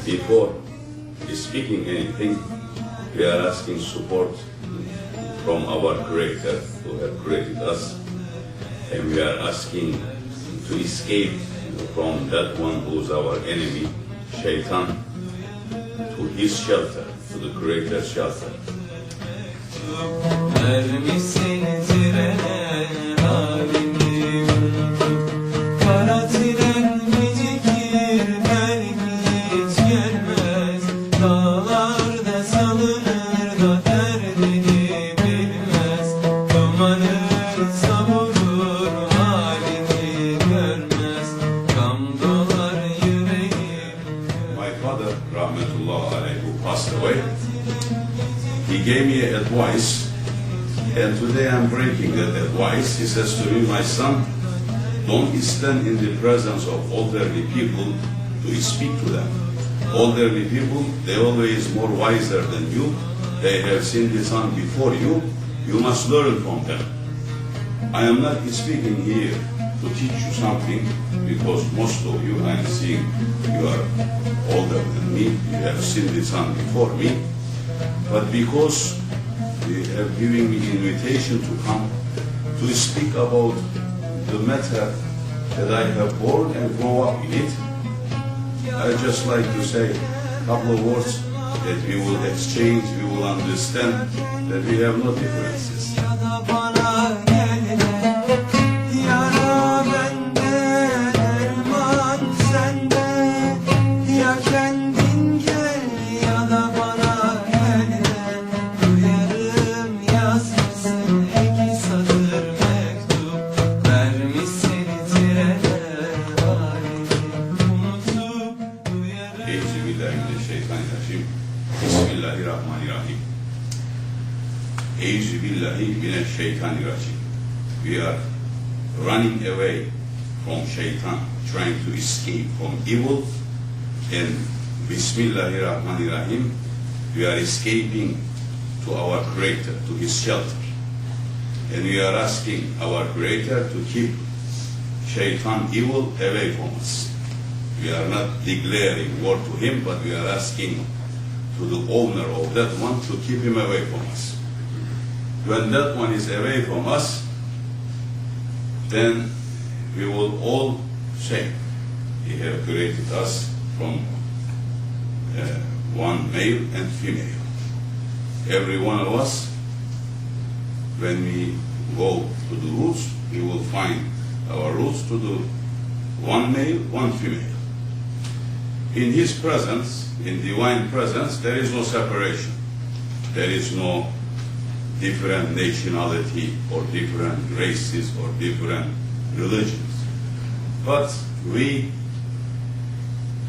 before speaking anything, we are asking support from our Creator who have created us, and we are asking to escape from that one who is our enemy, Shaitan, to his shelter, to the Creator's shelter. He gave me advice, and today I'm breaking that advice. He says to me, my son, don't stand in the presence of elderly people to speak to them. Elderly people, they always more wiser than you. They have seen the sun before you. You must learn from them. I am not speaking here to teach you something, because most of you, I am seeing you are older than me. You have seen the sun before me. But because you have given me invitation to come to speak about the matter that I have born and grow up in it, I just like to say a couple of words that we will exchange, we will understand that we have no differences. We are running away from Shaitan, trying to escape from evil, and Bismillahirrahmanirrahim, we are escaping to our Creator, to His shelter. And we are asking our Creator to keep Shaitan evil away from us. We are not declaring war to him, but we are asking to the owner of that one to keep him away from us. When that one is away from us, then we will all say, He has created us from one male and female. Every one of us, when we go to the roots, we will find our roots to the one male, one female. In His presence, in divine presence, there is no separation. There is no different nationality or different races or different religions. But we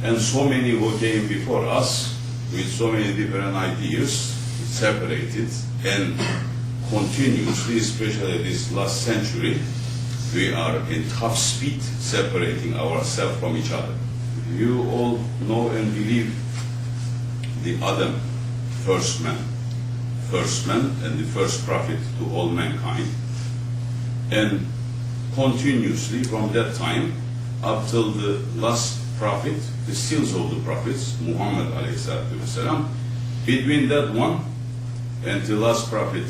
and so many who came before us with so many different ideas, separated, and continuously, especially this last century, we are in top speed separating ourselves from each other. You all know and believe the Adam, first man and the first prophet to all mankind. And continuously from that time up till the last prophet, the seals of the prophets, Muhammad alayhi salatu wasalam, between that one and the last prophet,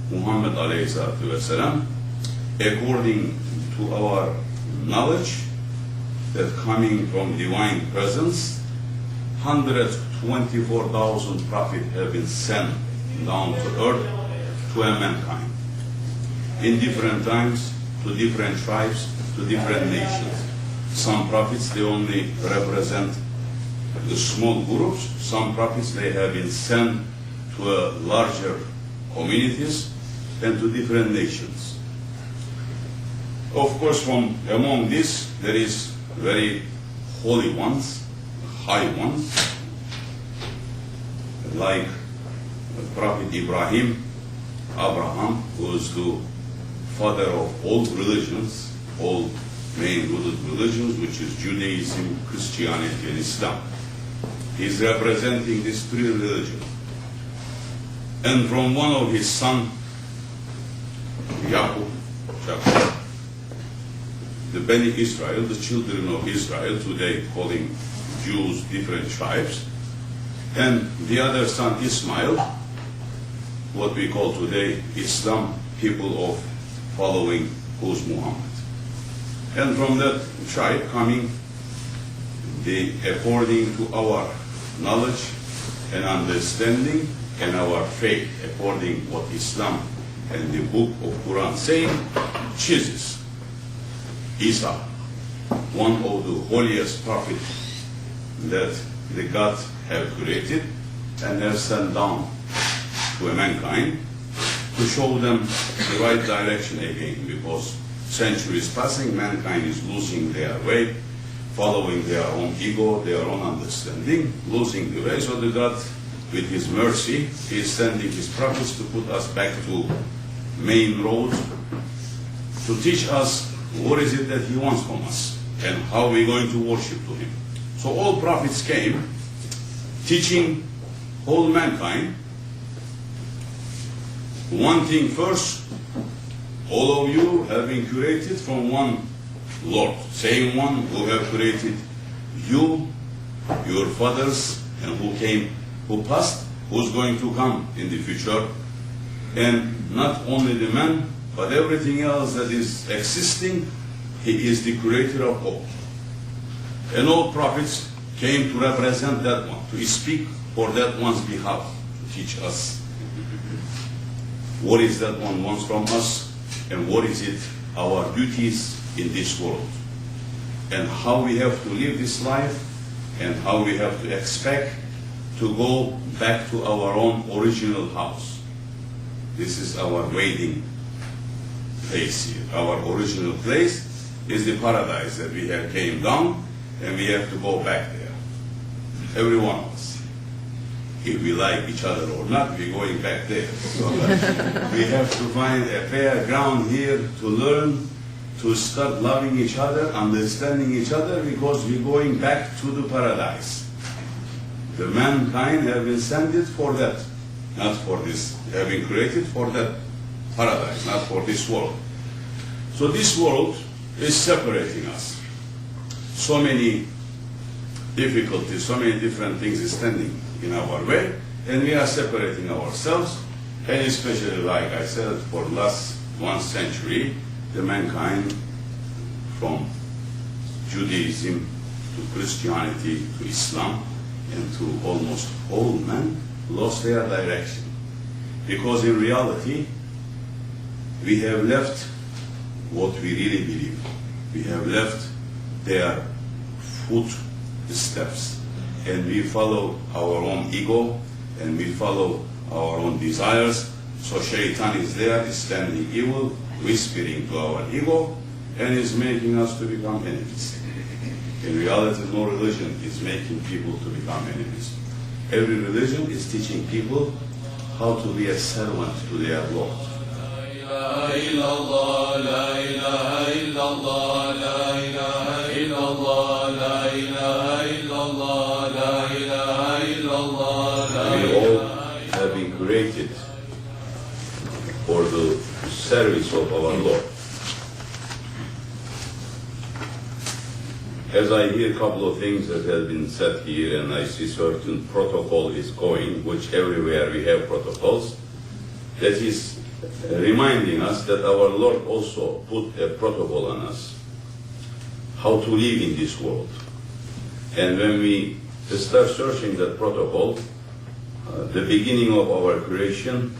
Muhammad alayhi salatu wasalam, according to our knowledge, that coming from divine presence, 124,000 prophets have been sent down to earth to a mankind, in different times, to different tribes, to different nations. Some prophets, they only represent the small groups. Some prophets, they have been sent to a larger communities and to different nations. Of course, from among these, there is very holy ones, high ones, like Prophet Abraham, who is the father of all religions, all main rooted religions, which is Judaism, Christianity, and Islam. He is representing these three religions. And from one of his sons, Jacob, the Beni Israel, the children of Israel, today calling Jews, different tribes. And the other son, Ismail, what we call today Islam, people of following who's Muhammad. And from that tribe coming, according to our knowledge and understanding and our faith, according what Islam and the book of Quran saying, Jesus, Isa, one of the holiest prophets that the God have created and have sent down to mankind to show them the right direction again, because centuries passing, mankind is losing their way, following their own ego, their own understanding, losing the way. So the God, with His mercy, He is sending His prophets to put us back to main road, to teach us what is it that He wants from us and how we're going to worship to Him. So all prophets came teaching whole mankind one thing first: all of you have been created from one Lord, same one who have created you, your fathers, and who passed, who's going to come in the future. And not only the man, but everything else that is existing, He is the creator of all. And all prophets came to represent that one, to speak for that one's behalf, to teach us what is that one wants from us, and what is it our duties in this world, and how we have to live this life, and how we have to expect to go back to our own original house. This is our waiting place here. Our original place is the paradise that we have came down, and we have to go back there. Every one of us. If we like each other or not, we're going back there. So we have to find a fair ground here to learn, to start loving each other, understanding each other, because we're going back to the paradise. The mankind have been sent it for that, not for this. They have been created for that paradise, not for this world. So this world is separating us. So many difficulties, so many different things is standing in our way, and we are separating ourselves, and especially, like I said, for the last 1 century, the mankind from Judaism to Christianity to Islam and to almost all men lost their direction. Because in reality, we have left what we really believe. We have left their footsteps, and we follow our own ego, and we follow our own desires. So Shaitan is there, is standing evil, whispering to our ego, and is making us to become enemies. In reality, no religion is making people to become enemies. Every religion is teaching people how to be a servant to their Lord. We all have been created for the service of our Lord. As I hear a couple of things that have been said here, and I see certain protocol is going, which everywhere we have protocols, that is reminding us that our Lord also put a protocol on us, how to live in this world. And when we start searching that protocol, the beginning of our creation,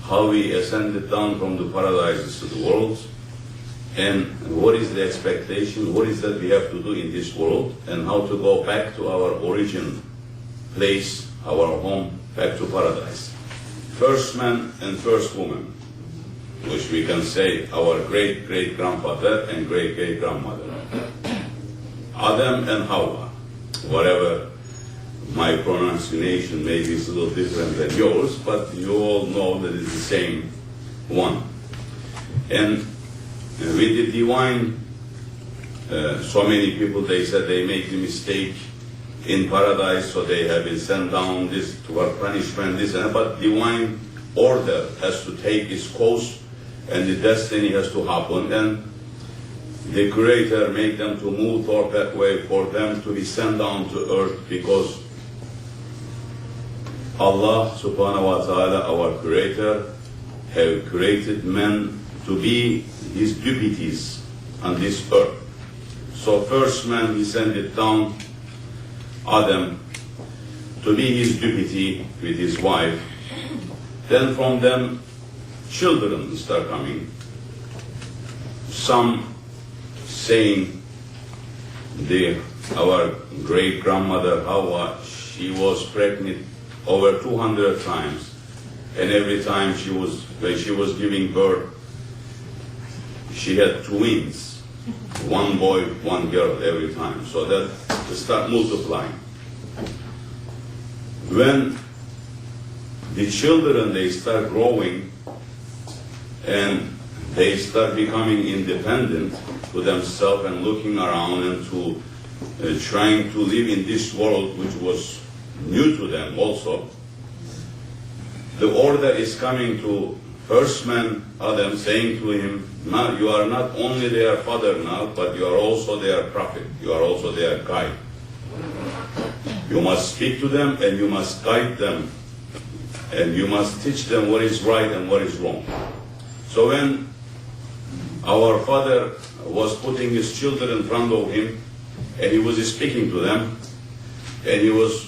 how we ascended down from the paradises to the world, and what is the expectation, what is that we have to do in this world, and how to go back to our origin place, our home, back to paradise. First man and first woman, which we can say our great-great-grandfather and great-great-grandmother. Adam and Hawa, whatever my pronunciation maybe is a little different than yours, but you all know that it's the same one. And with the divine, so many people, they said they make the mistake in paradise, so they have been sent down this to our punishment, this and that, but divine order has to take its course, and the destiny has to happen. And the Creator make them to move toward that way, for them to be sent down to earth, because Allah subhanahu wa ta'ala, our Creator, have created men to be His deputies on this earth. So first man He sent it down, Adam, to be his deputy with his wife. Then from them, children start coming. Some saying our great grandmother Hawa, she was pregnant over 200 times, and every time when she was giving birth, she had twins, one boy, one girl every time. So that start multiplying. When the children, they start growing and they start becoming independent to themselves and looking around and to trying to live in this world which was new to them also, the order is coming to first man Adam, saying to him, "Now you are not only their father now, but you are also their prophet, you are also their guide. You must speak to them and you must guide them and you must teach them what is right and what is wrong." So when our father was putting his children in front of him and he was speaking to them and he was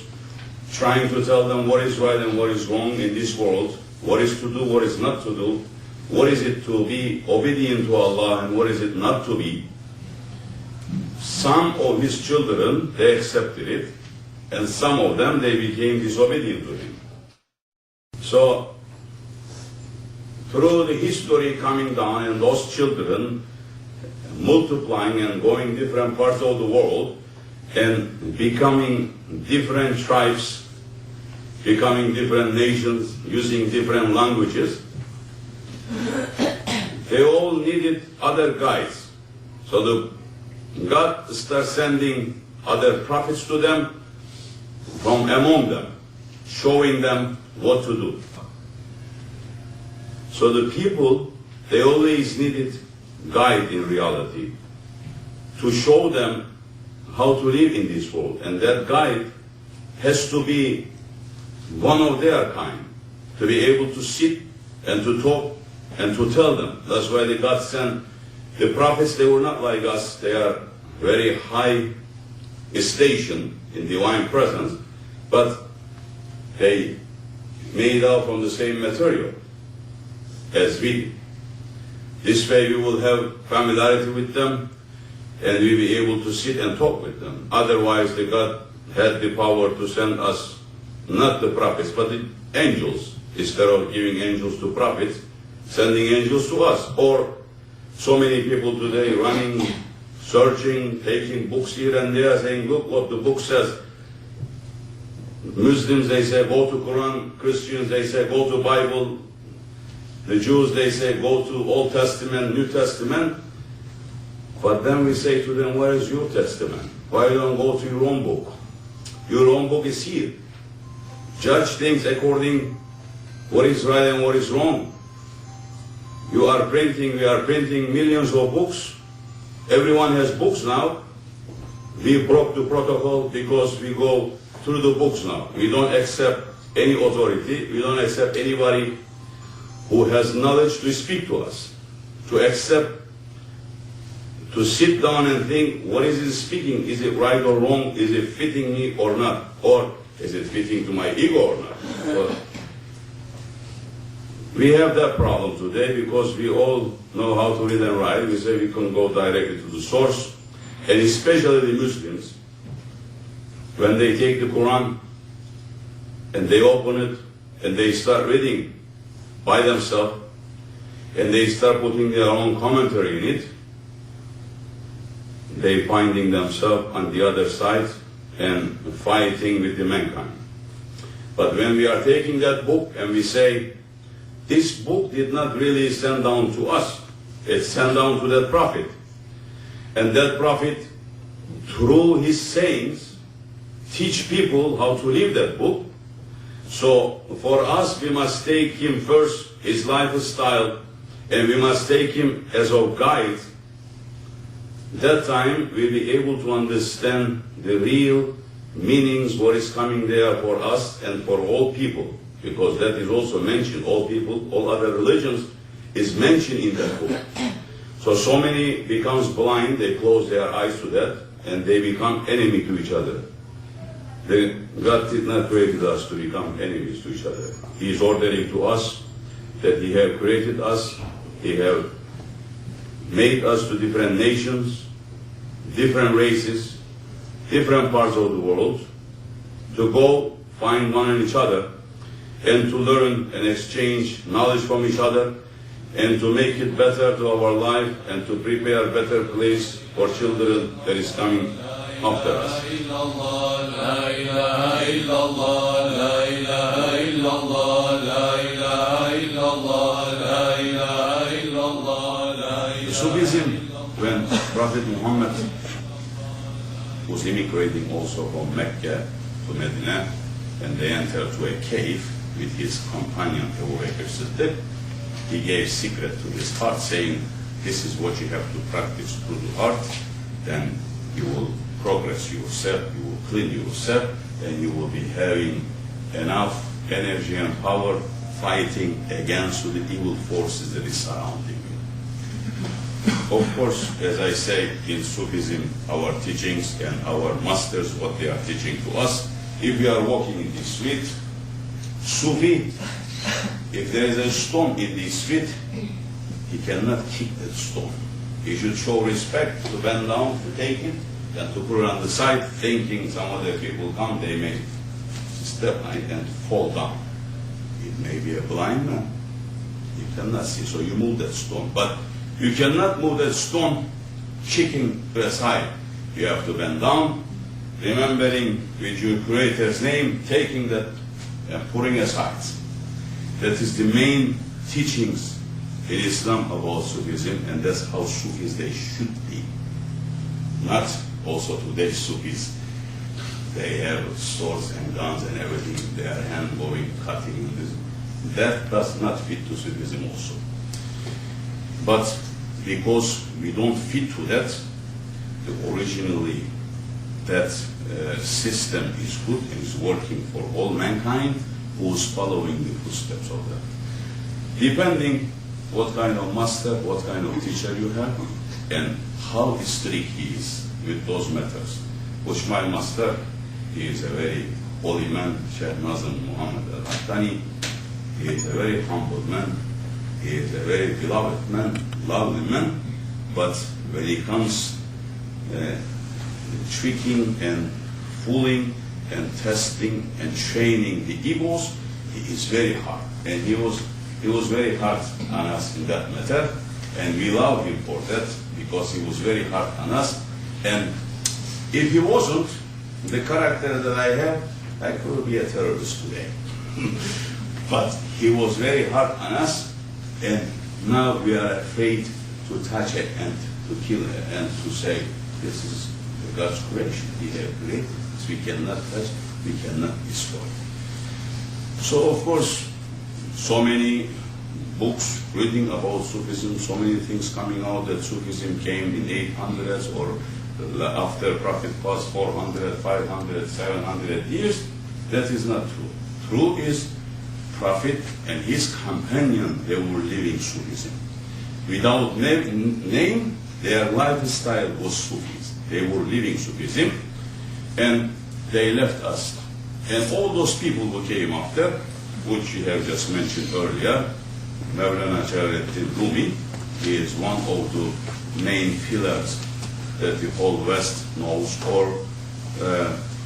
trying to tell them what is right and what is wrong in this world, what is to do, what is not to do, what is it to be obedient to Allah and what is it not to be, some of his children, they accepted it, and some of them, they became disobedient to him. So, through the history coming down and those children multiplying and going different parts of the world and becoming different tribes, becoming different nations, using different languages, they all needed other guides. So God starts sending other prophets to them from among them, showing them what to do. So the people, they always needed guide in reality to show them how to live in this world. And that guide has to be one of their kind, to be able to sit and to talk and to tell them. That's why God sent the prophets. They were not like us. They are very high station in divine presence, but they made out from the same material as we. This way we will have familiarity with them and we will be able to sit and talk with them. Otherwise, the God had the power to send us, not the prophets, but the angels. Instead of giving angels to prophets, sending angels to us. Or so many people today running, searching, taking books here and there, saying, look what the book says. Muslims, they say, go to Quran. Christians, they say, go to Bible. The Jews, they say, go to Old Testament, New Testament. But then we say to them, where is your testament? Why don't you go to your own book? Your own book is here. Judge things according what is right and what is wrong. We are printing millions of books. Everyone has books now. We broke the protocol because we go through the books now. We don't accept any authority. We don't accept anybody who has knowledge to speak to us, to accept, to sit down and think, what is it speaking? Is it right or wrong? Is it fitting me or not? Or is it fitting to my ego or not? So we have that problem today because we all know how to read and write. We say we can go directly to the source, and especially the Muslims, when they take the Quran and they open it and they start reading by themselves and they start putting their own commentary in it, they finding themselves on the other side and fighting with the mankind. But when we are taking that book and we say, this book did not really send down to us, it sent down to that prophet. And that prophet, through his sayings, teach people how to live that book. So for us, we must take him first, his lifestyle, and we must take him as our guide that time we'll be able to understand the real meanings, what is coming there for us and for all people, because that is also mentioned, all people, all other religions is mentioned in that book. So many becomes blind, they close their eyes to that, and they become enemy to each other. God did not create us to become enemies to each other. He is ordering to us that He have created us, He have made us to different nations, different races, different parts of the world, to go find one and each other, and to learn and exchange knowledge from each other, and to make it better to our life, and to prepare a better place for children that is coming after us. Sufism, when Prophet Muhammad was immigrating also from Mecca to Medina, and they entered to a cave with his companion Abu Bakr Siddiq, he gave secret to his heart, saying, this is what you have to practice through the heart, then you will progress yourself, you will clean yourself, and you will be having enough energy and power fighting against the evil forces that is surrounding you. Of course, as I say, in Sufism, our teachings and our masters, what they are teaching to us, if we are walking in the street, Sufi, if there is a stone in the street, he cannot kick that stone. He should show respect, to bend down, to take it, and to put it on the side, thinking some other people come, they may step on it and fall down. It may be a blind man. You cannot see, so you move that stone. But you cannot move that stone kicking to the side. You have to bend down, remembering with your Creator's name, taking that and putting aside. That is the main teachings in Islam about Sufism, and that's how Sufis they should be. Not also today's Sufis. They have swords and guns and everything in their hand, going, cutting. And this. That does not fit to Sufism also. But because we don't fit to that, originally that system is good and is working for all mankind who is following the footsteps of that. Depending what kind of master, what kind of teacher you have, and how strict he is with those matters. Which my master, he is a very holy man, Sheikh Nazim Muhammad al-Haqqani. He is a very humble man. He is a very beloved man, lovely man. But when he comes tricking and fooling and testing and training the egos, he is very hard. And he was very hard on us in that matter. And we love him for that because he was very hard on us. And if he wasn't, the character that I have, I could be a terrorist today. But he was very hard on us, and now we are afraid to touch it and to kill it and to say, this is God's creation. He has created this. We cannot touch, we cannot destroy. So of course, so many books reading about Sufism, so many things coming out that Sufism came in 800s or after Prophet passed 400, 500, 700 years. That is not true. True is Prophet and his companion, they were living Sufism. Without name, their lifestyle was Sufis. They were living Sufism, and they left us. And all those people who came after, which you have just mentioned earlier, Mevlana Jalaluddin Rumi, he is one of the main pillars that the whole West knows, or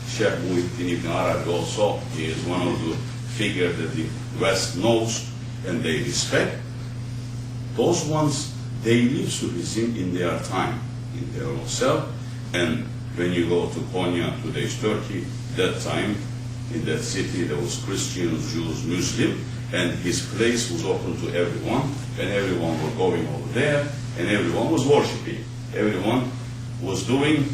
Sheikh Muhyiddin Ibn Arabi also, he is one of the figures that the West knows and they respect. Those ones, they live Sufism in their time, in their own self. And when you go to Konya, today's Turkey, that time, in that city, there was Christians, Jews, Muslims, and his place was open to everyone, and everyone was going over there, and everyone was worshiping. Everyone was doing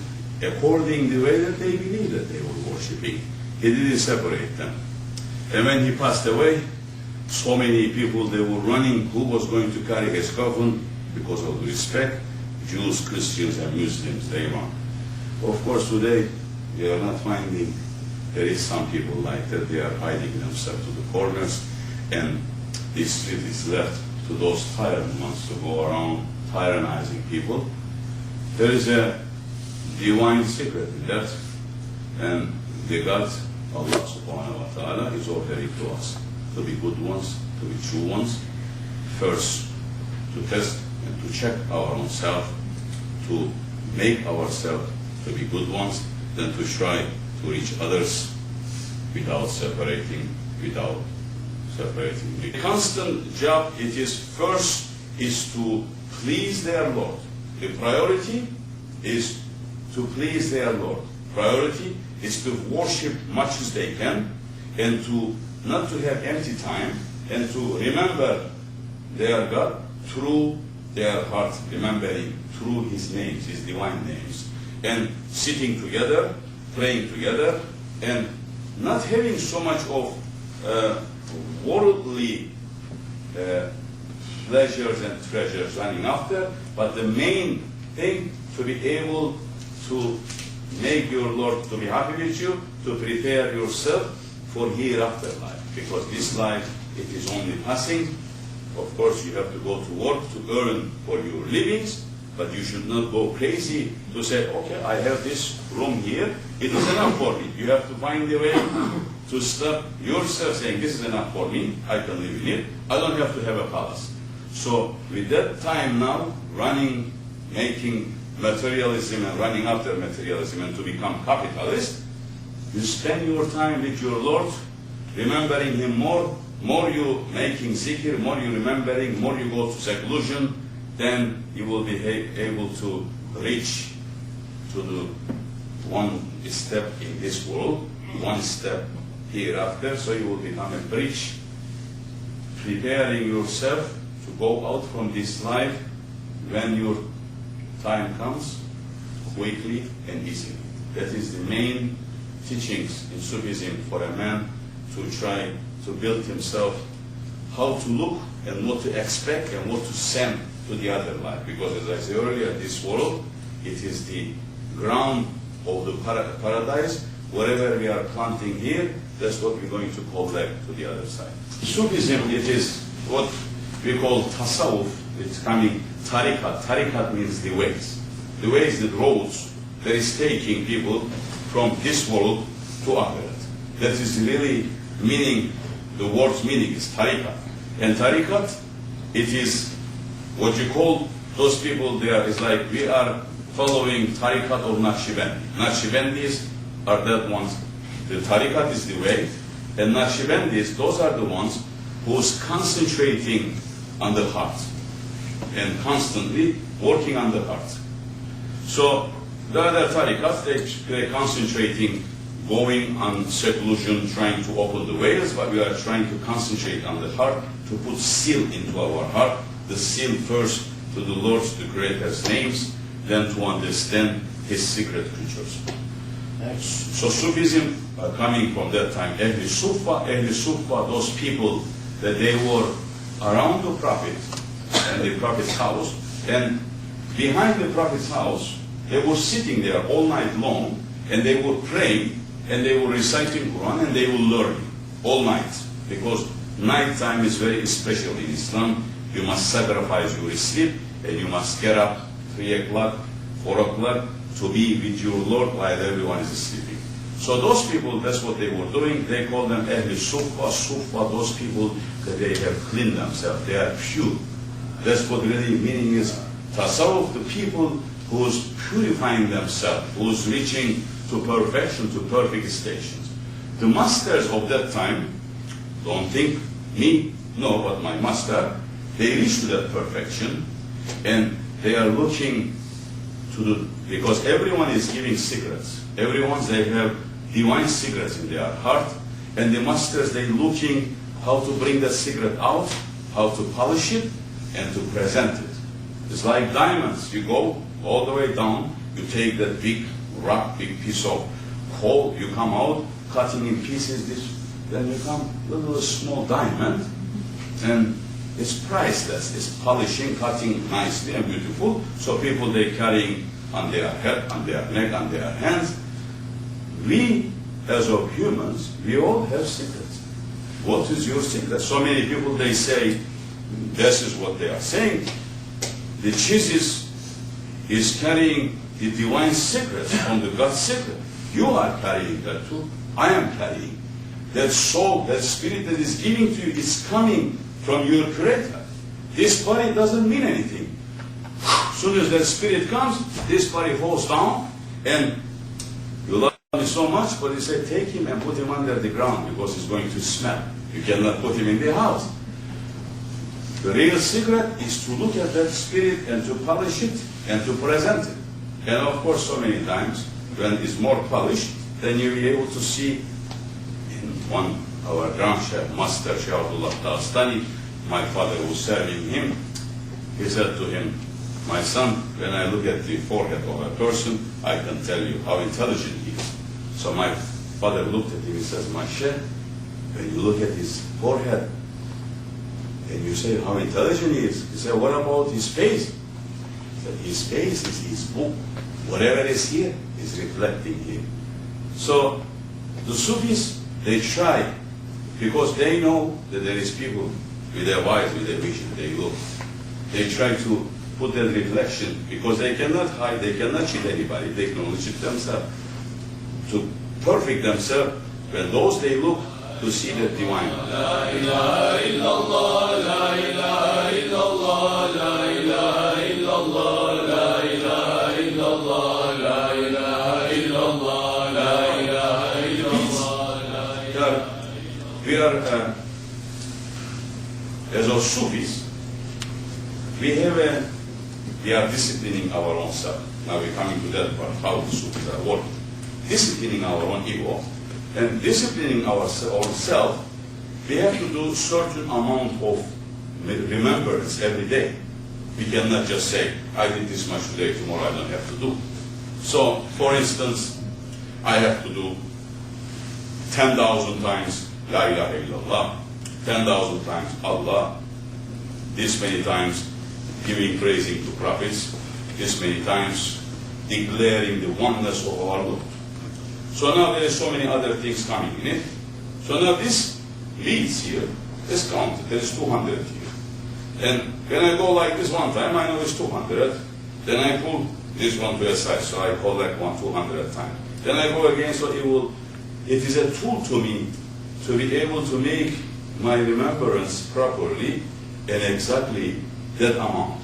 according the way that they believed that they were worshiping. He didn't separate them. And when he passed away, so many people, they were running who was going to carry his coffin because of the respect. Jews, Christians, and Muslims they want. Of course, today we are not finding there is some people like that. They are hiding themselves to the corners, and this street is left to those tyrant ones to go around tyrannizing people. There is a divine secret in that, and the God, Allah subhanahu wa ta'ala, is offering to us to be good ones, to be true ones, first to test and to check our own self, to make ourselves to be good ones, then to try to reach others without separating. The constant job, it is first is to please their Lord. The priority is to please their Lord. Priority is to worship much as they can, and to not to have empty time, and to remember their God through their heart, remembering through His names, His divine names, and sitting together, praying together, and not having so much of worldly pleasures and treasures running after, but the main thing to be able to make your Lord to be happy with you, to prepare yourself for hereafter life, because this life, it is only passing. Of course, you have to go to work to earn for your livings, but you should not go crazy to say, okay, I have this room here, it is enough for me. You have to find a way to stop yourself saying, this is enough for me, I can live in it, I don't have to have a palace. So with that time now, making materialism and running after materialism and to become capitalist, you spend your time with your Lord, remembering Him more you making zikr, more you remembering, more you go to seclusion, then you will be able to reach to the one step in this world, one step hereafter, so you will become a bridge, preparing yourself to go out from this life when your time comes, quickly and easily. That is the main teachings in Sufism for a man to try to build himself, how to look and what to expect and what to send to the other life. Because as I said earlier, this world, it is the ground of the paradise. Whatever we are planting here, that's what we're going to collect to the other side. Sufism, it is what we call tasawwuf. It's coming tariqat. Tariqat means the ways. The ways, the roads that is taking people from this world to akhirat. That is really meaning, the word's meaning is tariqat. And tariqat, it is what you call those people there is like we are following tariqat of Naqshbandi. Naqshbandis are that ones. The tariqat is the way, and Naqshbandis, those are the ones who's concentrating on the heart and constantly working on the heart. So the other tariqats, they're concentrating, going on seclusion, trying to open the ways, but we are trying to concentrate on the heart, to put seal into our heart, the seal first to the Lord, to Creator's names, then to understand His secret creatures. So Sufism coming from that time, Ahl Sufa, those people that they were around the Prophet and the Prophet's house, and behind the Prophet's house, they were sitting there all night long, and they were praying, and they were reciting Quran, and they were learning all night, because night time is very special in Islam. You must sacrifice your sleep, and you must get up 3 o'clock, 4 o'clock, to be with your Lord while everyone is sleeping. So those people, that's what they were doing. They call them Ahl Sufa, those people that they have cleaned themselves. They are pure. That's what really meaning is tasawwuf, the people who's purifying themselves, who's reaching to perfection, to perfect stations. The masters of that time, don't think me, no, but my master, they reach to that perfection, and they are looking to the, because everyone is giving secrets. Everyone, they have divine secrets in their heart, and the masters, they looking how to bring that secret out, how to polish it, and to present it. It's like diamonds. You go all the way down, you take that big rock, big piece of coal, you come out, cutting in pieces, this, then you come little small diamond, and It's priceless. It's polishing, cutting nicely and beautiful. So people, they carrying on their head, on their neck, on their hands. We, as of humans, we all have secrets. What is your secret? So many people, they say, this is what they are saying. The Jesus is carrying the divine secret from the God's secret. You are carrying that too. I am carrying. That soul, that spirit that is giving to you, is coming from your Creator. This body doesn't mean anything. As soon as that spirit comes, this body falls down, and you love me so much, but you say, take him and put him under the ground because he's going to smell. You cannot put him in the house. The real secret is to look at that spirit and to polish it and to present it. And of course, so many times, when it's more polished, then you'll be able to see in one, our grand chef, Master Shahdullah Dastani, my father was serving him. He said to him, my son, when I look at the forehead of a person, I can tell you how intelligent he is. So my father looked at him and says, my chef, when you look at his forehead, and you say how intelligent he is, he said, what about his face? He said, his face is his book. Whatever is here is reflecting here. So the Sufis, they try, because they know that there is people with their eyes, with their vision, they look. They try to put that reflection, because they cannot hide, they cannot cheat anybody, they can only cheat themselves. To perfect themselves, when those they look to see the divine. La ilaha illallah, la ilaha illallah, la ilaha illallah, la ilaha illallah, la ilaha illallah, la ilaha illallah. We are, as of Sufis, we are disciplining our own self. Now we're coming to that part, how the Sufis are working. Disciplining our own ego. And disciplining our own self, we have to do certain amount of remembrance every day. We cannot just say, I did this much today, tomorrow I don't have to do. So, for instance, I have to do 10,000 times La ilaha illallah, 10,000 times Allah, this many times giving praising to prophets, this many times declaring the oneness of our Lord. So now there are so many other things coming in it. So now this leads here, is counted, there is 200 here. And when I go like this one time, I know it's 200. Then I pull this one to a side, so I call that one 200 times. Then I go again, so it is a tool to me to be able to make my remembrance properly and exactly that amount.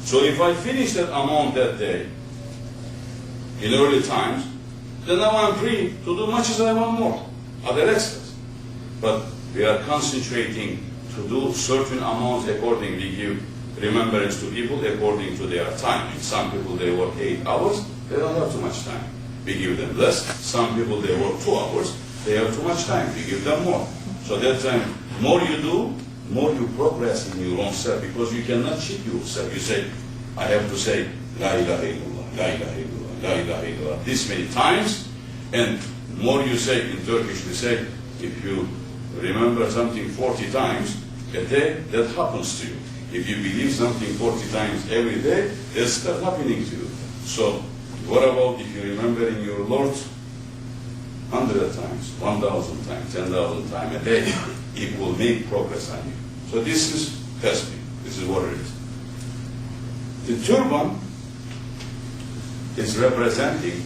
So if I finish that amount that day, in early times, then now I'm free to do much as I want more, other extras. But we are concentrating to do certain amounts according, we give remembrance to people according to their time. Some people, they work 8 hours, they don't have too much time. We give them less. Some people, they work 2 hours, they have too much time. We give them more. So that time, more you do, more you progress in your own self, because you cannot cheat yourself. You say, I have to say, La ilaha illallah, La ilaha illallah, La ilaha illallah, this many times, and more you say, in Turkish we say, if you remember something 40 times a day, that happens to you. If you believe something 40 times every day, that's start happening to you. So, what about if you remember in your Lord 100 times, 1,000 times, 10,000 times a day, it will make progress on you. So this is testing. This is what it is. The turban is representing,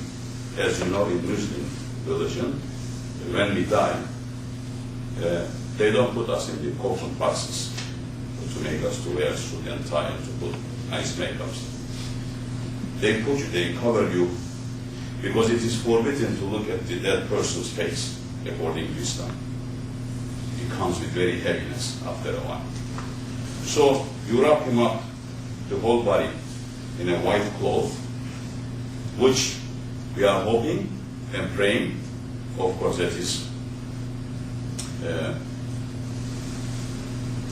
as you know, in Muslim religion, when we die, they don't put us in the cotton boxes to make us to wear suit and tie and to put nice makeups. They put you, they cover you, because it is forbidden to look at the dead person's face, according to Islam. It comes with very heaviness after a while. So you wrap him up, the whole body, in a white cloth, which we are hoping and praying, of course, that is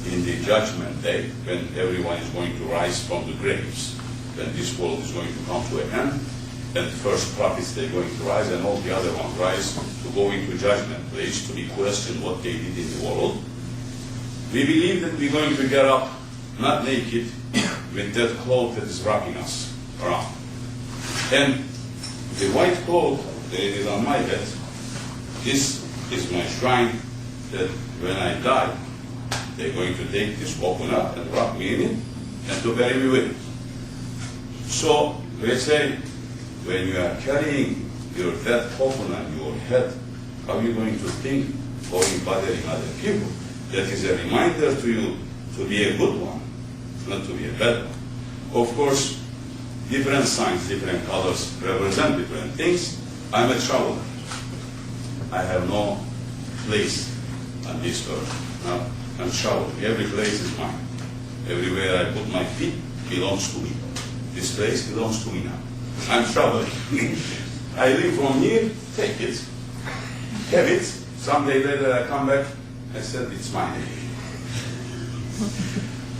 in the judgment day, when everyone is going to rise from the graves, when this world is going to come to an end, and the first prophets, they're going to rise, and all the other ones rise to go into judgment place, to be questioned what they did in the world. We believe that we're going to get up, not naked, with that cloth that is wrapping us around. And the white cloth that is on my head, this is my shrine, that when I die, they're going to take this coconut and wrap me in it and to bury me with it. So they say, when you are carrying your dead coconut in your head, how are you going to think of bothering other people? That is a reminder to you to be a good one, not to be a bad one. Of course, different signs, different colors represent different things. I'm a traveler. I have no place on this earth. No, I'm traveling. Every place is mine. Everywhere I put my feet belongs to me. This place belongs to me now. I'm traveling. I leave from here, take it, have it. Someday later I come back, I said it's mine.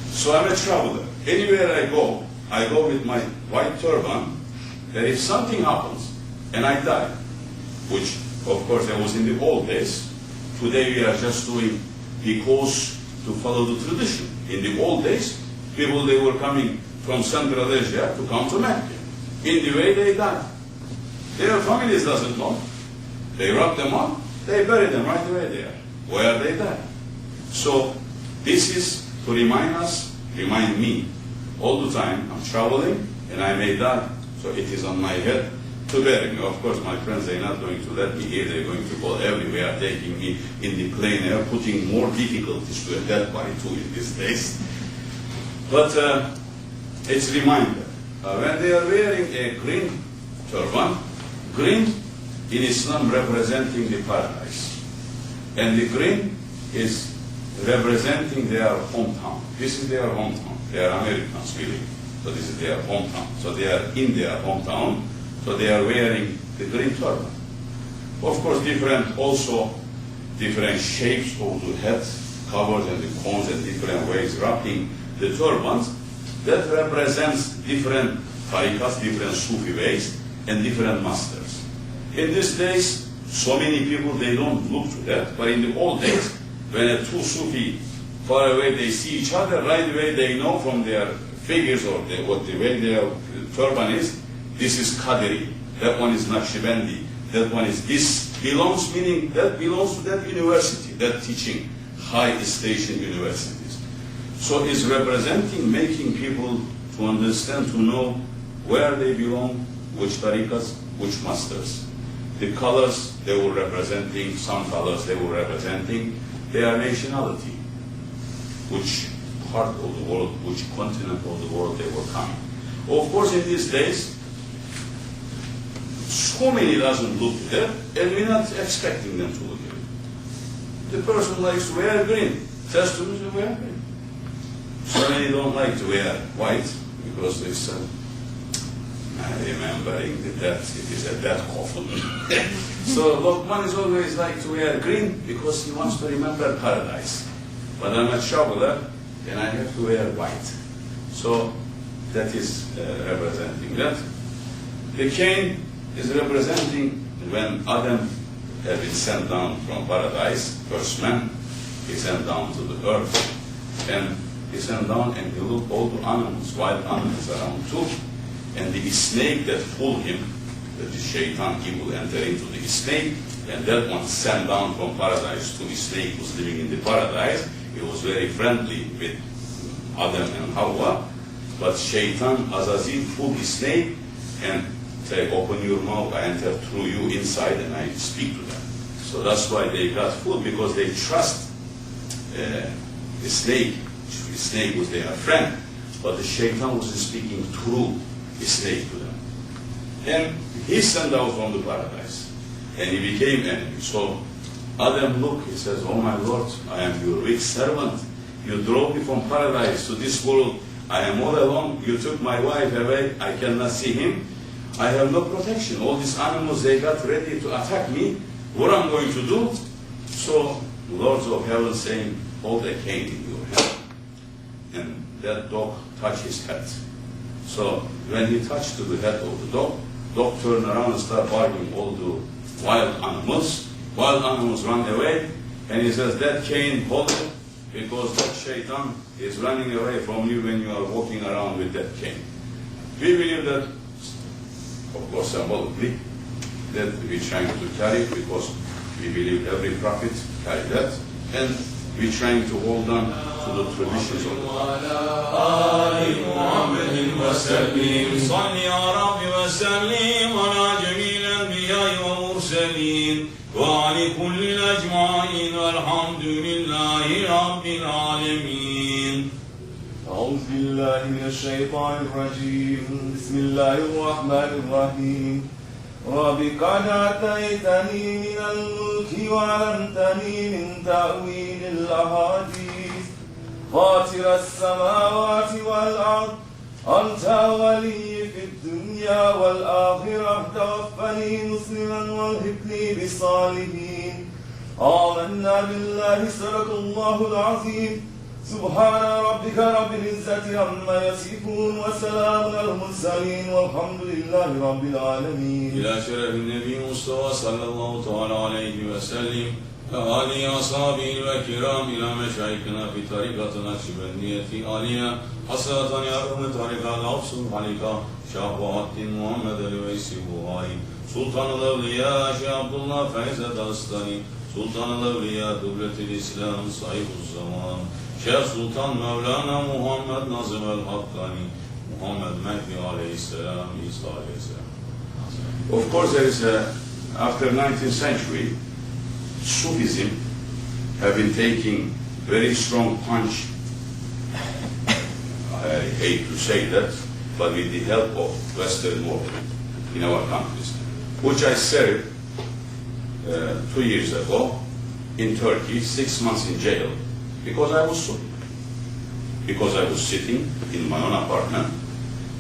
So I'm a traveler. Anywhere I go with my white turban, that if something happens and I die, which of course I was in the old days, today we are just doing because to follow the tradition. In the old days, people, they were coming from Central Asia to come to Mecca. In the way they died. Their families doesn't know. They wrap them up, they bury them right away there, where they died. So this is to remind us, remind me, all the time I'm traveling and I may die, so it is on my head to bury me. Of course, my friends, they're not going to let me here, they're going to go everywhere, taking me in the plane air, putting more difficulties to a dead body too in these days. But it's a reminder. When they are wearing a green turban, green in Islam representing the paradise. And the green is representing their hometown. This is their hometown. They are Americans, really. So this is their hometown. So they are in their hometown. So they are wearing the green turban. Of course, different shapes of the head covers and the cones and different ways wrapping the turbans. That represents different tariqas, different Sufi ways, and different masters. In these days, so many people, they don't look to that. But in the old days, when a two Sufi far away, they see each other, right away they know from their figures or the way their turban is, this is Qadri, that one is Naqshbandi, that one is this belongs, meaning that belongs to that university, that teaching high station universities. So it's representing, making people to understand, to know where they belong, which tariqas, which masters. The colors, they were representing, some colors they were representing their nationality, which part of the world, which continent of the world they were coming. Of course, in these days, so many doesn't look at that, and we're not expecting them to look at it. The person likes to wear green, says to me to wear green. So many don't like to wear white, because they say, remembering the death, it is a death coffin. So Lokman is always like to wear green, because he wants to remember paradise. But I'm a traveler, and I have to wear white. So that is representing that. The cane is representing when Adam had been sent down from paradise, first man, he sent down to the earth. And he sent down and he looked all the animals, wild animals around too. And the snake that pulled him, that the shaitan, he will enter into the snake, and that one sent down from paradise to the snake who was living in the paradise. He was very friendly with Adam and Hawa, but shaitan, Azazel, pulled the snake and said, open your mouth, I enter through you inside and I speak to them. So that's why they got food, because they trust the snake. The snake was their friend, but the shaitan was speaking through the snake to them. And he sent out from the paradise, and he became enemy. So Adam looked, he says, oh my Lord, I am your weak servant. You drove me from paradise to this world. I am all alone. You took my wife away. I cannot see him. I have no protection. All these animals, they got ready to attack me. What I'm going to do? So Lords of Heaven saying, hold a cane in your hand. And that dog touched his head. So when he touched to the head of the dog turned around and started barking all the wild animals. Wild animals ran away, and he says, that cane, hold it, because that shaitan is running away from you when you are walking around with that cane. We believe that, of course, symbolically, that we're trying to carry because we believe every prophet carried that, and we're trying to hold on to the traditions of the وعلى كل الأجمعين والحمد لله رب العالمين. أعوذ بالله من الشيطان الرجيم. بسم الله الرحمن الرحيم. رب قد آتيتني من الملك وعلمتني من تأويل الأحاديث فاطر السماوات والأرض أنت ولي في الدنيا والآخرة توفني مسلما والحقني بالصالحين. آمنا بالله صدق الله العظيم. سبحان ربك رب العزة عما يصفون وسلام على المرسلين والحمد لله رب العالمين. إلى شرف النبي مصطفى صلى الله تعالى عليه وسلم وآله وأصحابه الكرام إلى مشايخنا في طريقة النقشبندية آلية حسرة يا رب طريقة الأوصل حلقة شعب الدين محمد الويسي بوهاري سلطان الأولياء شيخ عبد الله فايز الدستاني سلطان الأولياء دولة الإسلام صاحب الزمان شيخ سلطان مولانا محمد ناظم الحقاني محمد مهدي عليه السلام عيسى عليه السلام. Of course, there is after 19th century, Sufism have been taking very strong punch. I hate to say that, but with the help of Western world in our countries, which I served 2 years ago in Turkey, 6 months in jail, because I was Sufi. Because I was sitting in my own apartment,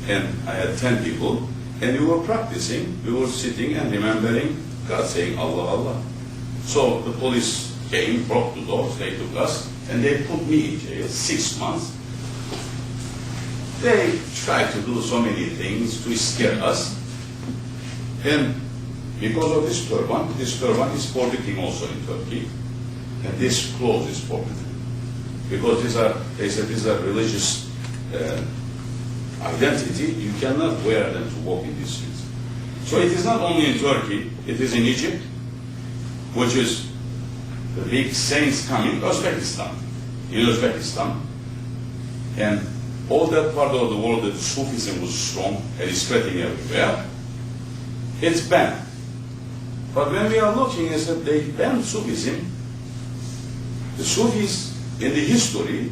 and I had 10 people, and we were practicing, we were sitting and remembering God saying Allah, Allah. So the police came, broke the doors, they took us, and they put me in jail 6 months. They tried to do so many things to scare us. And because of this turban is forbidden also in Turkey, and this clothes is forbidden. Because they said these are religious identity, you cannot wear them to walk in these streets. So it is not only in Turkey, it is in Egypt, which is the big saints coming, Uzbekistan, in Uzbekistan, and all that part of the world that Sufism was strong and is spreading everywhere, it's banned. But when we are looking at that they banned Sufism, the Sufis in the history,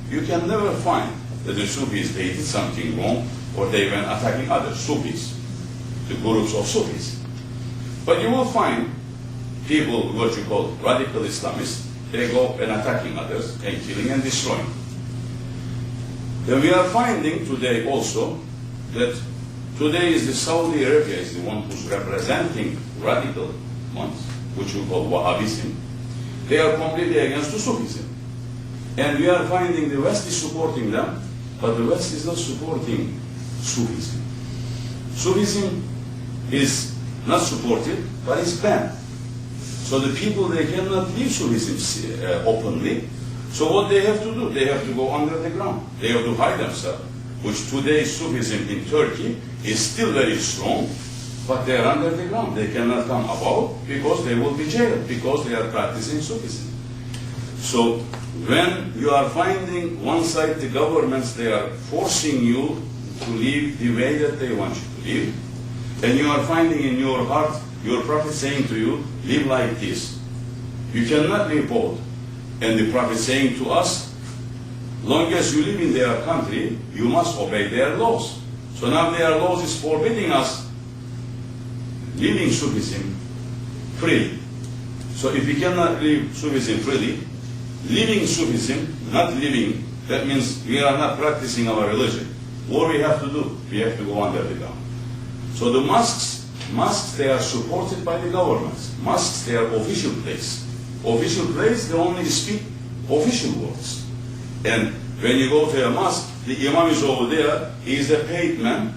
you can never find that the Sufis, they did something wrong or they went attacking other Sufis, the gurus of Sufis. But you will find people, what you call radical Islamists, they go and attacking others and killing and destroying. Then we are finding today also that today is the Saudi Arabia is the one who's representing radical ones, which we call Wahhabism. They are completely against the Sufism. And we are finding the West is supporting them, but the West is not supporting Sufism. Sufism is not supported, but it's banned. So the people, they cannot leave Sufism openly. So what they have to do? They have to go under the ground. They have to hide themselves, which today Sufism in Turkey is still very strong, but they are under the ground. They cannot come above because they will be jailed because they are practicing Sufism. So when you are finding one side, the governments, they are forcing you to live the way that they want you to live, and you are finding in your heart your Prophet saying to you, live like this. You cannot live both. And the Prophet saying to us, long as you live in their country, you must obey their laws. So now their laws is forbidding us living Sufism freely. So if we cannot live Sufism freely, living Sufism, not living, that means we are not practicing our religion. What we have to do? We have to go under the ground. So the mosques, they are supported by the governments. Mosques, they are official place. Official place, they only speak official words. And when you go to a mosque, the imam is over there, he is a paid man,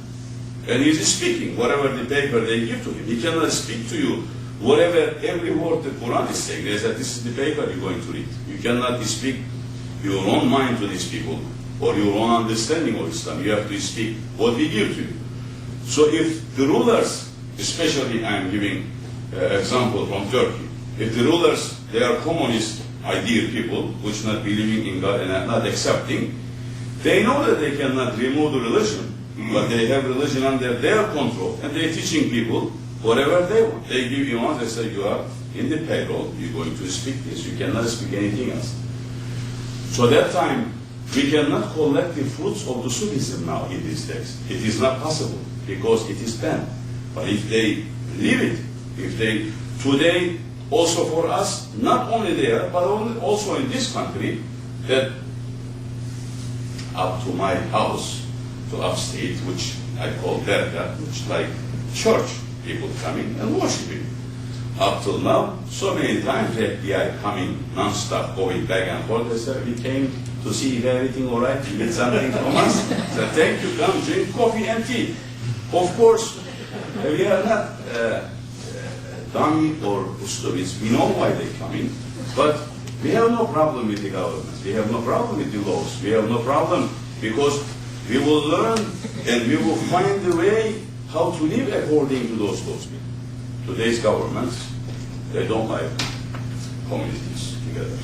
and he is speaking whatever the paper they give to him. He cannot speak to you whatever, every word the Quran is saying. They said, this is the paper you're going to read. You cannot speak your own mind to these people or your own understanding of Islam. You have to speak what we give to you. So if the rulers, especially I am giving example from Turkey, if the rulers, they are communist ideal people, which not believing in God and not accepting, they know that they cannot remove the religion, but they have religion under their control, and they're teaching people whatever they want. They give you on, they say you are in the payroll, you're going to speak this, you cannot speak anything else. So that time, we cannot collect the fruits of the Sufism now in these days. It is not possible, because it is banned. But if they leave it, if they, today, also for us, not only there, but also in this country, that up to my house, to upstate, which I call Derga, which like church, people coming and worshiping. Up till now, so many times FBI coming non-stop, going back and forth. They said, we came to see if everything all right, you get something from us. So thank you, come drink coffee and tea. Of course, we are not dummy or Ustavis. We know why they're coming, but we have no problem with the government. We have no problem with the laws. We have no problem because we will learn and we will find the way how to live according to those laws. Today's governments, they don't like communities together.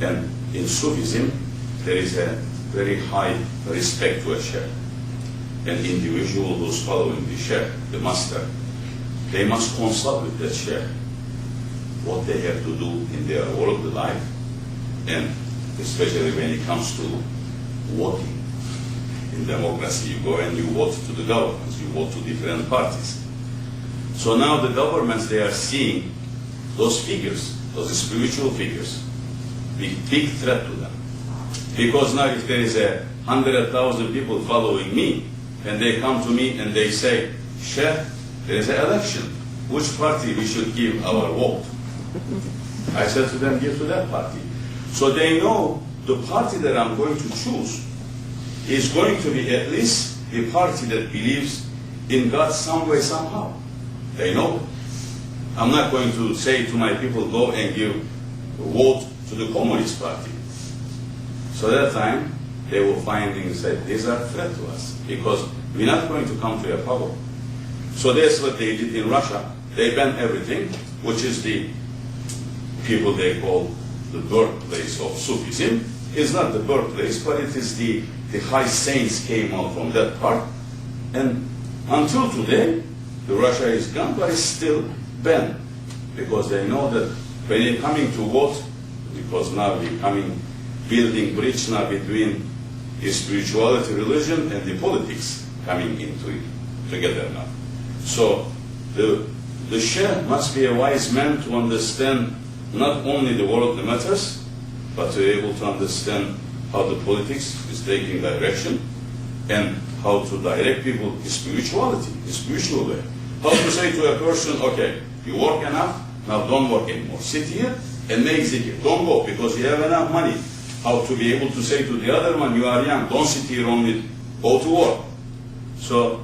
And in Sufism, there is a very high respect to a sheikh. An individual who's following the sheikh, the master, they must consult with that sheikh what they have to do in their worldly life, and especially when it comes to voting. In democracy, you go and you vote to the governments, you vote to different parties. So now the governments, they are seeing those figures, those spiritual figures, big threat to them. Because now if there is 100,000 people following me, and they come to me and they say, Sheikh, there is an election, which party we should give our vote? I said to them, give to that party. So they know the party that I'm going to choose is going to be at least the party that believes in God some way, somehow. They know. I'm not going to say to my people, go and give a vote to the Communist Party. So that time, they will find and say, these are a threat to us, because we're not going to come to a power. So that's what they did in Russia. They banned everything, which is the people they call the birthplace of Sufism. It's not the birthplace, but it is the high saints came out from that part. And until today, the Russia is gone, but it's still banned. Because they know that when they're coming to vote, because now we're coming, building bridge now between the spirituality, religion, and the politics coming into it together now. So the Sheikh must be a wise man to understand not only the worldly matters, but to be able to understand how the politics is taking direction and how to direct people in spirituality, in spiritual way. How to say to a person, okay, you work enough, now don't work anymore. Sit here and make zikr. Don't go because you have enough money. How to be able to say to the other one, you are young, don't sit here only, go to work. So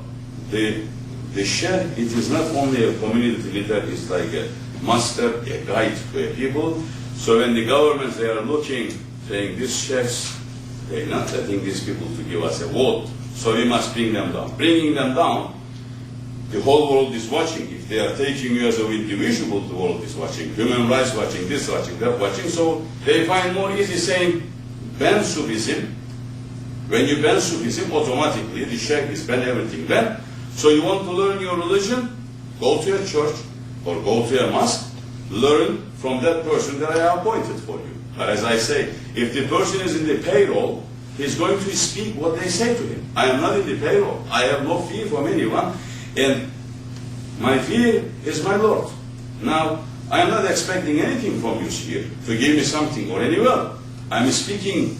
the Sheikh, it is not only a community leader, it's like a master, a guide to a people. So when the governments, they are looking, saying, these Sheikhs, they're not letting these people to give us a vote, so we must bring them down. Bringing them down, the whole world is watching. If they are taking you as an individual, the world is watching. Human rights watching, this watching, that watching. So they find more easy saying, ban Sufism. When you ban Sufism, automatically the Sheikh is ban everything. Ban. So you want to learn your religion? Go to a church or go to a mosque. Learn from that person that I appointed for you. But as I say, if the person is in the payroll, he's going to speak what they say to him. I am not in the payroll. I have no fear from anyone. And my fear is my Lord. Now, I am not expecting anything from you here to give me something or any wealth. I'm speaking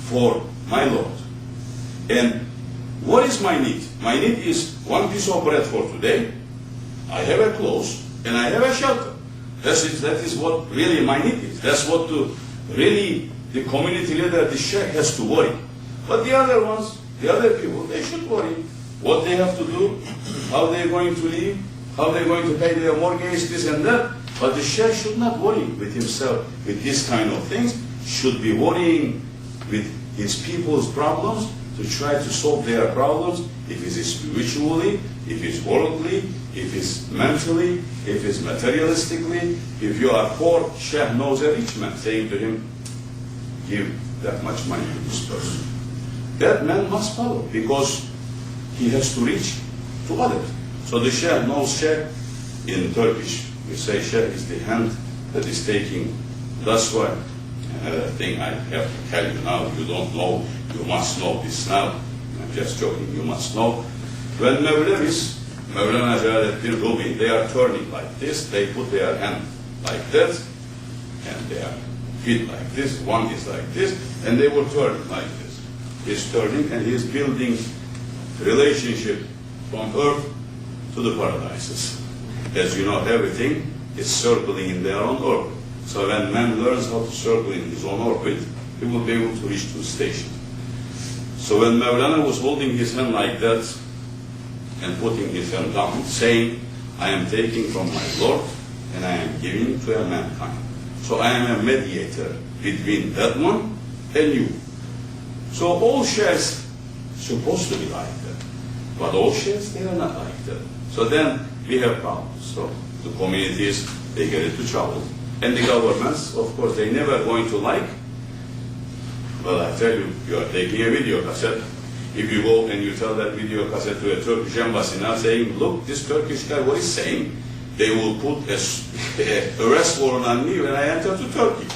for my Lord. And what is my need? My need is one piece of bread for today. I have a clothes and I have a shelter. That is what really my need is. That's what really the community leader, the Sheikh, has to worry. But the other ones, the other people, they should worry. What they have to do, how they're going to live, how they're going to pay their mortgage, this and that. But the Sheikh should not worry with himself with these kind of things, should be worrying with his people's problems to try to solve their problems, if it's spiritually, if it's worldly, if it's mentally, if it's materialistically. If you are poor, Sheikh knows a rich man saying to him, give that much money to this person. That man must follow because he has to reach to others. So the Sheikh knows Sheikh in Turkish. We say Sheikh is the hand that is taking. That's why. Another thing I have to tell you now, you don't know, you must know this now. I'm just joking, you must know. When Mevlana Jalaluddin Rumi, they are turning like this, they put their hand like this, and their feet like this, one is like this, and they will turn like this. He's turning and he's building relationship from earth to the paradises. As you know, everything is circling in their own orbit. So when man learns how to circle in his own orbit, he will be able to reach to the station. So when Mevlana was holding his hand like that and putting his hand down, saying, I am taking from my Lord and I am giving to a mankind. So I am a mediator between that one and you. So all sheikhs supposed to be like that. But all sheikhs, they are not like that. So then we have problems. So the communities, they get into trouble. And the governments, of course, they never going to like. Well, I tell you, you are taking a video cassette. If you go and you tell that video cassette to a Turkish embassy now saying, look, this Turkish guy, what he's saying, they will put a arrest warrant on me when I enter to Turkey.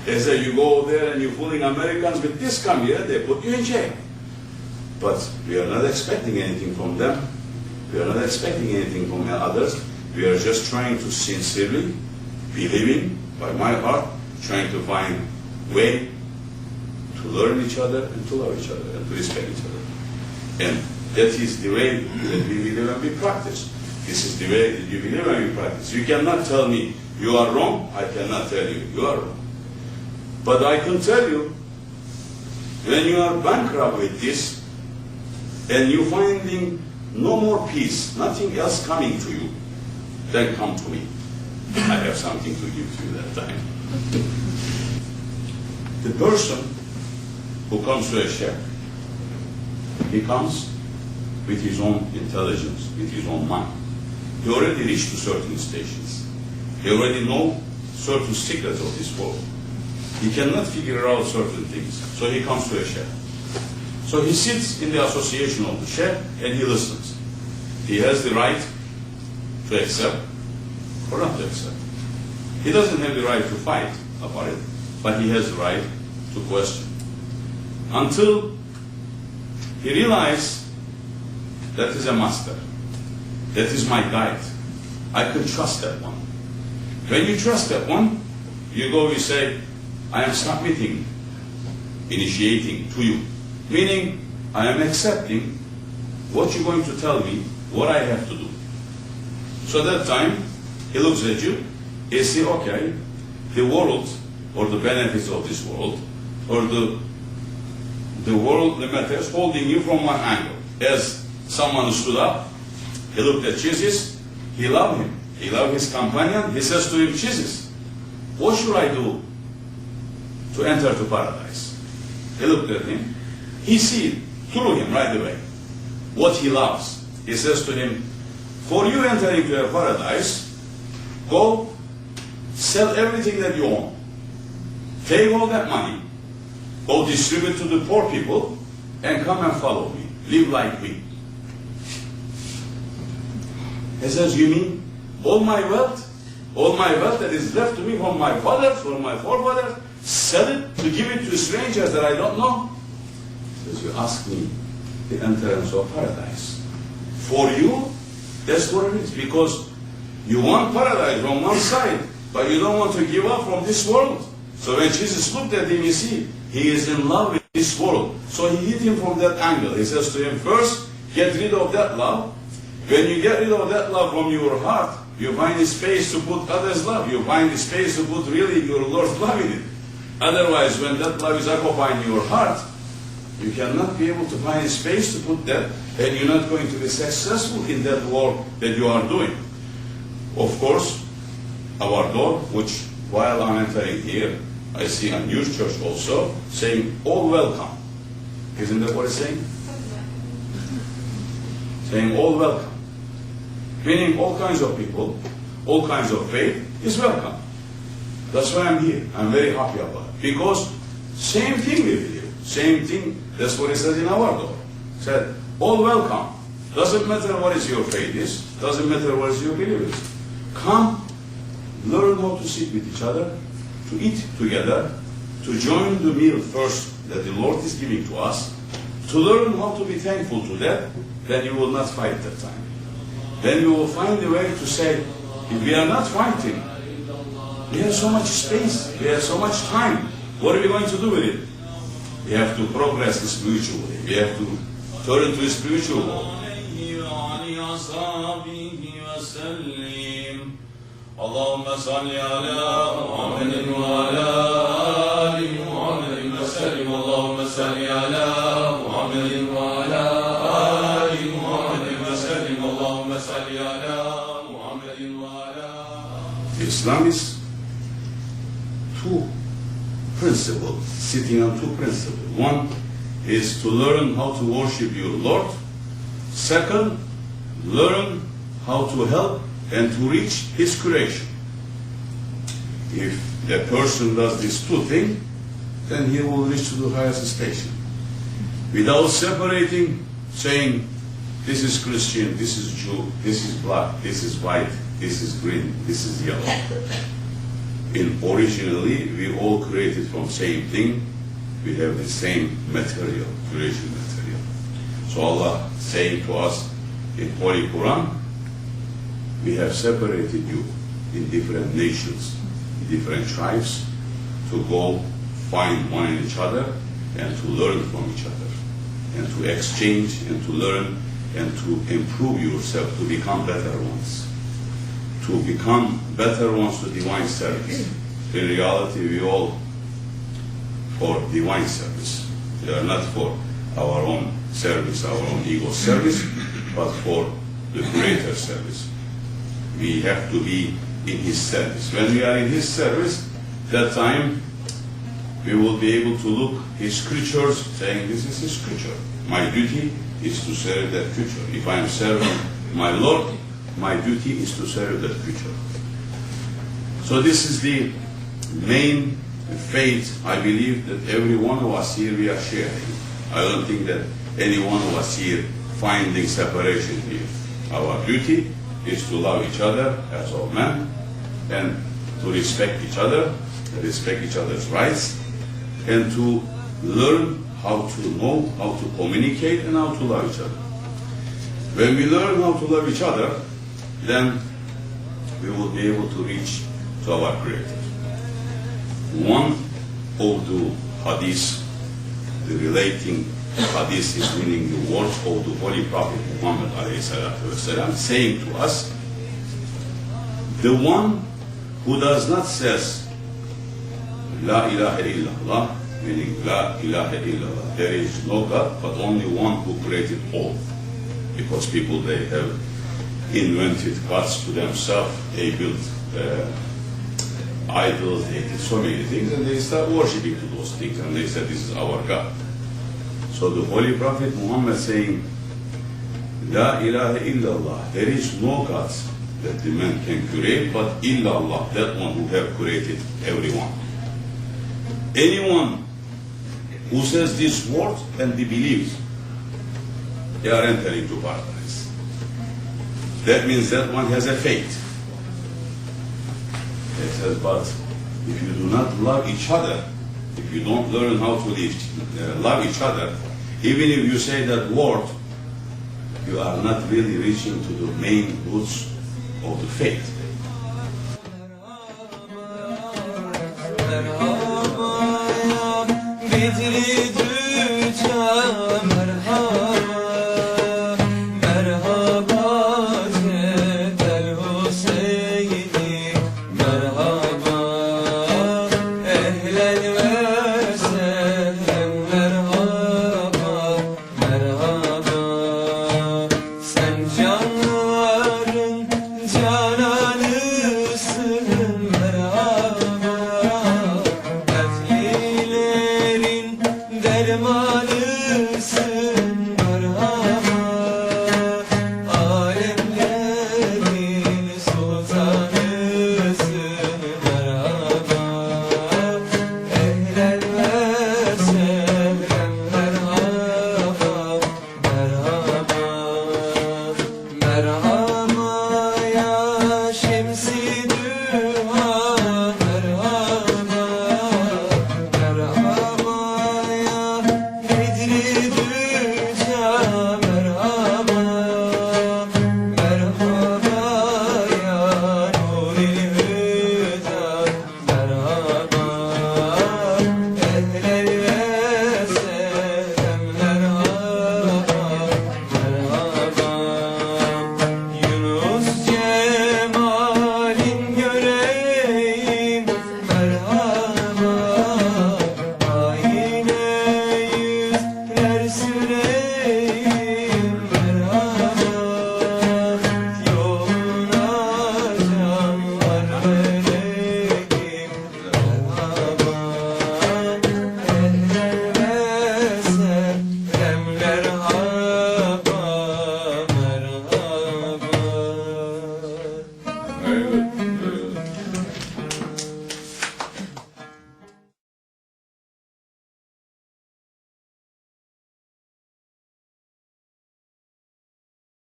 They say, you go there and you're fooling Americans with this come here, they put you in jail. But we are not expecting anything from them. We are not expecting anything from others. We are just trying to sincerely, believing by my heart, trying to find way to learn each other and to love each other and to respect each other. And that is the way that we believe and we practice. This is the way that you believe and you practice. You cannot tell me you are wrong. I cannot tell you you are wrong. But I can tell you, when you are bankrupt with this and you're finding no more peace, nothing else coming to you, then come to me. I have something to give to you that time. The person who comes to a sheikh, he comes with his own intelligence, with his own mind. He already reached to certain stations. He already knows certain secrets of this world. He cannot figure out certain things, so he comes to a sheikh. So he sits in the association of the sheikh and he listens. He has the right to accept or not to accept. He doesn't have the right to fight about it, but he has the right to question. Until he realizes that is a master, that is my guide. I can trust that one. When you trust that one, you go, you say, I am submitting, initiating to you. Meaning, I am accepting what you're going to tell me, what I have to do. So that time, he looks at you, he says, okay, the world, or the benefits of this world, or the world, the matters, holding you from one angle. As someone stood up, he looked at Jesus, he loved him. He loved his companion, he says to him, Jesus, what should I do to enter to paradise? He looked at him, he sees through him right away what he loves. He says to him, for you entering to a paradise, go sell everything that you own. Take all that money, go distribute to the poor people, and come and follow me. Live like me. He says, you mean all my wealth that is left to me from my fathers, from my forefathers, sell it to give it to strangers that I don't know? He says, you ask me the entrance of paradise. For you, that's what it is, because you want paradise from one side, but you don't want to give up from this world. So when Jesus looked at him, you see, he is in love with this world. So he hit him from that angle. He says to him, first, get rid of that love. When you get rid of that love from your heart, you find a space to put others' love. You find a space to put really your Lord's love in it. Otherwise, when that love is occupying your heart, you cannot be able to find a space to put that, and you're not going to be successful in that work that you are doing. Of course, our door, which while I'm entering here, I see on your church also saying all welcome. Isn't that what it's saying? Saying all welcome. Meaning all kinds of people, all kinds of faith is welcome. That's why I'm here. I'm very happy about it. Because same thing we believe. Same thing, that's what it says in our door. It said, all welcome. Doesn't matter what is your faith is. Doesn't matter what is your belief is. Come, learn how to sit with each other, to eat together, to join the meal first that the Lord is giving to us, to learn how to be thankful to that, then you will not fight that time. Then you will find a way to say, if we are not fighting, we have so much space, we have so much time, what are we going to do with it? We have to progress spiritually, we have to turn to a spiritual world. اللهم صل على محمد وعلى آل محمد وسلم اللهم صل على محمد وعلى آل محمد وسلم اللهم صل على محمد وعلى Islam is two principles, sitting on two principles. One is to learn how to worship your Lord. Second, learn how to help and to reach His creation. If a person does these two things, then he will reach to the highest station. Without separating, saying, this is Christian, this is Jew, this is black, this is white, this is green, this is yellow. Originally, we all created from same thing. We have the same material, creation material. So Allah saying to us in Holy Quran, we have separated you in different nations, in different tribes, to go find one in each other and to learn from each other, and to exchange and to learn and to improve yourself to become better ones. To become better ones to divine service. In reality, we all for divine service. We are not for our own service, our own ego service, but for the greater service. We have to be in His service. When we are in His service, that time we will be able to look His creatures, saying, this is His creature. My duty is to serve that creature. If I am serving my Lord, my duty is to serve that creature. So this is the main faith, I believe, that every one of us here we are sharing. I don't think that any one of us here finding separation here. Our duty is to love each other as all men, and to respect each other, respect each other's rights, and to learn how to know, how to communicate, and how to love each other. When we learn how to love each other, then we will be able to reach to our Creator. One of the hadiths, the relating hadith is meaning the words of the Holy Prophet Muhammad ﷺ, saying to us, the one who does not says La ilaha illallah, meaning La ilaha illallah, there is no God but only one who created all. Because people, they have invented gods to themselves, they built idols, they did so many things, and they start worshipping to those things, and they said, this is our God. So the Holy Prophet Muhammad saying, La ilaha illallah, there is no God that the man can create, but illallah, that one who have created everyone. Anyone who says this word and they believe, they are entering to paradise. That means that one has a faith. It says, but if you do not love each other, if you don't learn how to love each other, even if you say that word, you are not really reaching to the main roots of the faith. Bizi